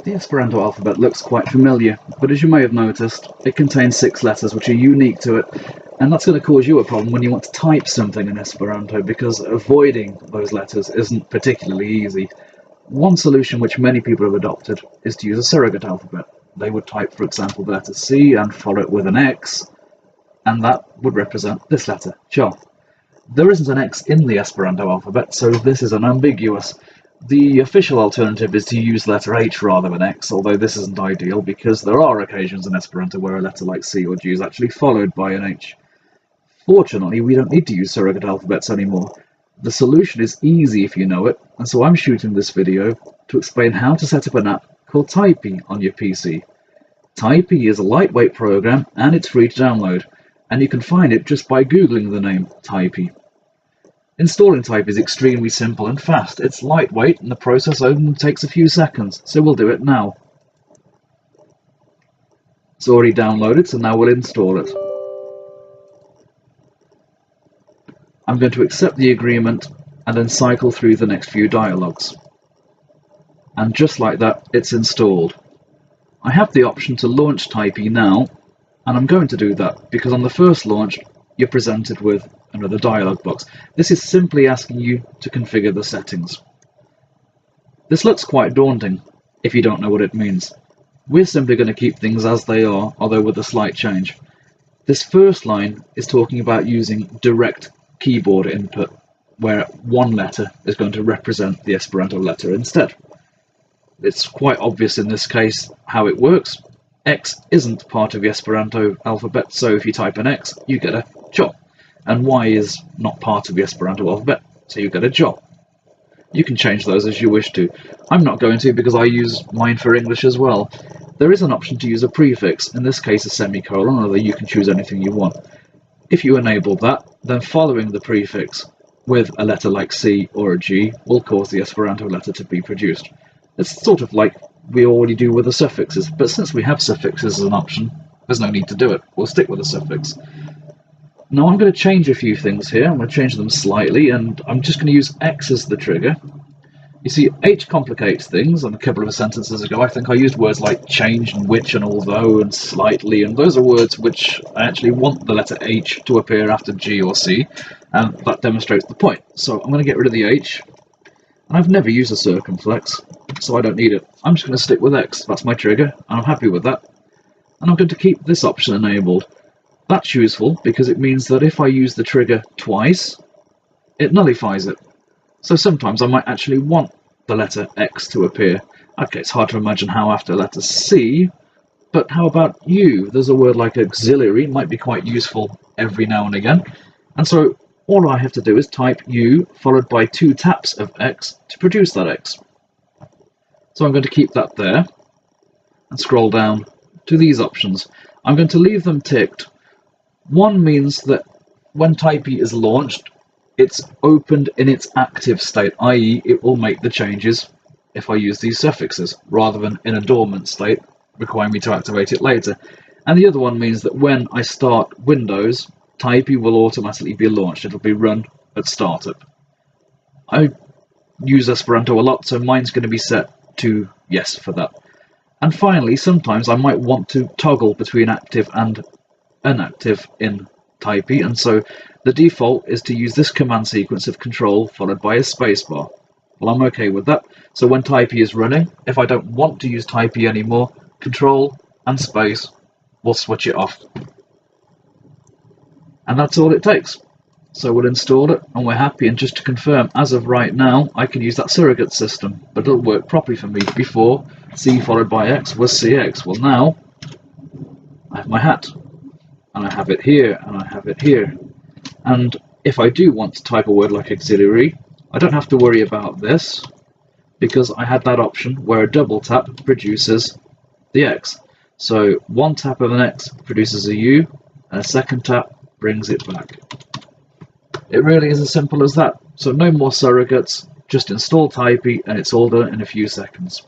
The Esperanto alphabet looks quite familiar, but as you may have noticed, it contains 6 letters which are unique to it, and that's going to cause you a problem when you want to type something in Esperanto, because avoiding those letters isn't particularly easy. One solution which many people have adopted is to use a surrogate alphabet. They would type, for example, the letter C and follow it with an X, and that would represent this letter, Cha. There isn't an X in the Esperanto alphabet, so this is unambiguous. The official alternative is to use the letter H rather than X, although this isn't ideal because there are occasions in Esperanto where a letter like C or G is actually followed by an H. Fortunately, we don't need to use surrogate alphabets anymore. The solution is easy if you know it, and so I'm shooting this video to explain how to set up an app called Tajpi on your PC. Tajpi is a lightweight program and it's free to download, and you can find it just by googling the name Tajpi. Installing Tajpi is extremely simple and fast. It's lightweight and the process only takes a few seconds, so we'll do it now. It's already downloaded, so now we'll install it. I'm going to accept the agreement and then cycle through the next few dialogues. And just like that, it's installed. I have the option to launch Tajpi now, and I'm going to do that because on the first launch, you're presented with another dialog box. This is simply asking you to configure the settings. This looks quite daunting if you don't know what it means. We're simply going to keep things as they are, although with a slight change. This first line is talking about using direct keyboard input, where one letter is going to represent the Esperanto letter instead. It's quite obvious in this case how it works. X isn't part of the Esperanto alphabet, so if you type an X, you get a Cha. And Y is not part of the Esperanto alphabet, so you get a Ja. You can change those as you wish to. I'm not going to because I use mine for English as well. There is an option to use a prefix, in this case a semicolon, although you can choose anything you want. If you enable that, then following the prefix with a letter like C or a G will cause the Esperanto letter to be produced. It's sort of like we already do with the suffixes, but since we have suffixes as an option, there's no need to do it. We'll stick with the suffix. Now I'm going to change a few things here. I'm going to change them slightly, and I'm just going to use X as the trigger. You see, H complicates things, and a couple of sentences ago I think I used words like change and which and although and slightly, and those are words which I actually want the letter H to appear after G or C, and that demonstrates the point. So I'm going to get rid of the H, and I've never used a circumflex, so I don't need it. I'm just going to stick with X. That's my trigger, and I'm happy with that. And I'm going to keep this option enabled. That's useful because it means that if I use the trigger twice, it nullifies it. So sometimes I might actually want the letter X to appear. Okay, it's hard to imagine how after letter C, but how about U? There's a word like auxiliary, might be quite useful every now and again. And so all I have to do is type U followed by 2 taps of X to produce that X. So I'm going to keep that there and scroll down to these options. I'm going to leave them ticked. One means that when Tajpi is launched, it's opened in its active state, i.e. it will make the changes if I use these suffixes, rather than in a dormant state, requiring me to activate it later. And the other one means that when I start Windows, Tajpi will automatically be launched. It'll be run at startup. I use Esperanto a lot, so mine's going to be set to yes for that. And finally, sometimes I might want to toggle between active and inactive in Tajpi, and so the default is to use this command sequence of control followed by a spacebar. Well, I'm okay with that. So when Tajpi is running, if I don't want to use Tajpi anymore, control and space will switch it off. And that's all it takes. So we'll install it and we're happy, and just to confirm, as of right now, I can use that surrogate system, but it'll work properly for me. Before, C followed by X was CX. Well, now I have my hat, and I have it here, and I have it here. And if I do want to type a word like auxiliary, I don't have to worry about this, because I had that option where a double tap produces the X. So one tap of an X produces a U, and a second tap brings it back. It really is as simple as that. So no more surrogates, just install Tajpi and it's all done in a few seconds.